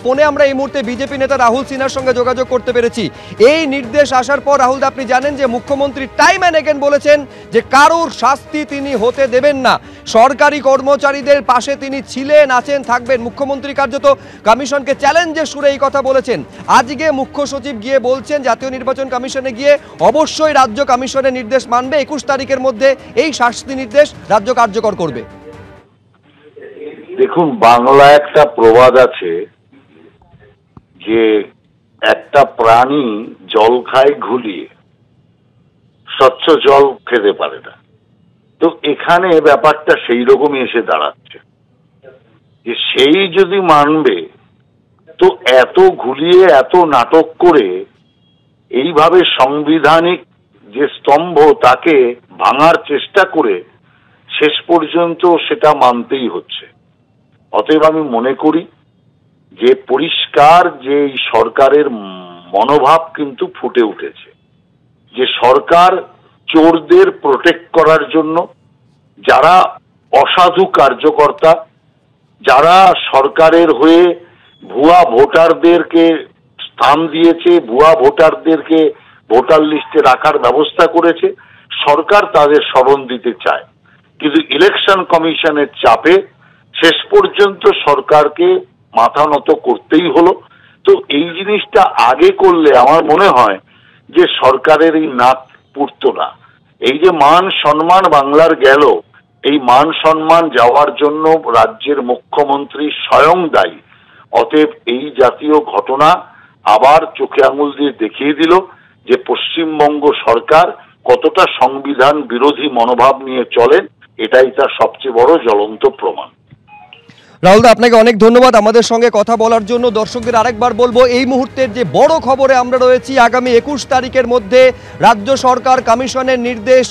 ফোনে আমরা এই মুহূর্তে বিজেপি নেতা রাহুল সিনহার সঙ্গে যোগাযোগ করতে পেরেছি। এই নির্দেশ আসার পর রাহুল, আপনি জানেন যে মুখ্যমন্ত্রী টাইম অ্যান্ড এগেন বলেছেন যে কারোর শাস্তি তিনি হতে দেবেন না, সরকারি কর্মচারীদের পাশে তিনি ছিলেন, আছেন, থাকবেন। মুখ্যমন্ত্রী কার্যত কমিশনকে চ্যালেঞ্জের সুরে এই কথা বলেছেন। আজকে মুখ্য সচিব গিয়ে বলছেন জাতীয় নির্বাচন কমিশনে গিয়ে অবশ্যই রাজ্য কমিশনের নির্দেশ মানবে, 21 তারিখের মধ্যে এই শাস্তি নির্দেশ রাজ্য কার্যকর করবে। দেখুন, বাংলা একটা প্রবাদ আছে যে একটা প্রাণী জল খায় ঘুলিয়ে, স্বচ্ছ জল খেতে পারে না। তো এখানে ব্যাপারটা সেই রকমই এসে দাঁড়াচ্ছে যে সেই যদি মানবে, তো এত ঘুলিয়ে এত নাটক করে এইভাবে সাংবিধানিক যে স্তম্ভ তাকে ভাঙার চেষ্টা করে শেষ পর্যন্ত সেটা মানতেই হচ্ছে। অতএব আমি মনে করি যে পরিষ্কার যে এই সরকারের মনোভাব কিন্তু ফুটে উঠেছে, যে সরকার চোরদের প্রোটেক্ট করার জন্য, যারা অসাধু কার্যকর্তা, যারা সরকারের হয়ে ভুয়া ভোটারদেরকে স্থান দিয়েছে, ভুয়া ভোটারদেরকে ভোটার লিস্টে রাখার ব্যবস্থা করেছে, সরকার তাদের স্মরণ দিতে চায়। কিন্তু ইলেকশন কমিশনের চাপে শেষ পর্যন্ত সরকারকে মাথা নত করতেই হলো। তো এই জিনিসটা আগে করলে আমার মনে হয় যে সরকারের এই নাক পুড়তো না। এই যে মান সম্মান বাংলার গেল, এই মান সম্মান যাওয়ার জন্য রাজ্যের মুখ্যমন্ত্রী স্বয়ং দায়ী। অতএব এই জাতীয় ঘটনা আবার চোখে আঙুল দিয়ে দেখিয়ে দিল যে পশ্চিমবঙ্গ সরকার কতটা সংবিধান বিরোধী মনোভাব নিয়ে চলেন। এটাই তার সবচেয়ে বড় জ্বলন্ত প্রমাণ। রাহুল দা, আপনাকে অনেক ধন্যবাদ আমাদের সঙ্গে কথা বলার জন্য। দর্শকদের আরেকবার বলবো, এই মুহূর্তের যে বড় খবরে আমরা রয়েছি, আগামী 21 তারিখের মধ্যে রাজ্য সরকার কমিশনের নির্দেশ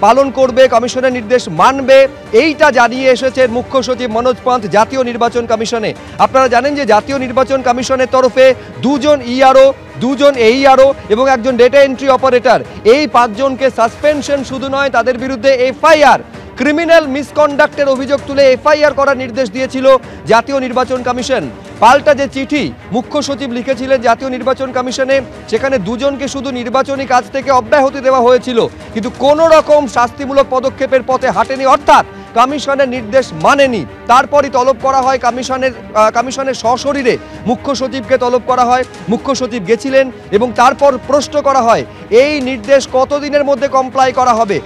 পালন করবে, কমিশনের নির্দেশ মানবে, এইটা জানিয়ে এসেছেন মুখ্য সচিব মনোজ পান্ত জাতীয় নির্বাচন কমিশনে। আপনারা জানেন যে জাতীয় নির্বাচন কমিশনের তরফে 2 জন ইআরও, 2 জন এইআরও এবং একজন ডেটা এন্ট্রি অপারেটর, এই 5 জনকে সাসপেনশন শুধু নয়, তাদের বিরুদ্ধে এফআইআর, ক্রিমিনাল মিসকন্ডাক্টের অভিযোগ তুলে এফআইআর করার নির্দেশ দিয়েছিল জাতীয় নির্বাচন কমিশন। পাল্টা যে চিঠি মুখ্য সচিব লিখেছিলেন জাতীয় নির্বাচন কমিশনে, সেখানে 2 জনকে শুধু নির্বাচনী কাজ থেকে অব্যাহতি দেওয়া হয়েছিল, কিন্তু কোনো রকম শাস্তিমূলক পদক্ষেপের পথে হাঁটেনি, অর্থাৎ কমিশনের নির্দেশ মানেনি। তারপরই তলব করা হয় কমিশনের সশরীরে মুখ্য সচিবকে তলব করা হয়। মুখ্য সচিব গেছিলেন এবং তারপর প্রশ্ন করা হয় এই নির্দেশ কতদিনের মধ্যে কমপ্লাই করা হবে।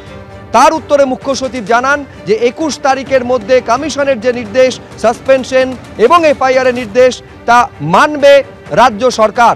তার উত্তরে মুখ্য সচিব জানান যে 21 তারিখের মধ্যে কমিশনের যে নির্দেশ, সাসপেনশন এবং এফআইআর এর নির্দেশ, তা মানবে রাজ্য সরকার।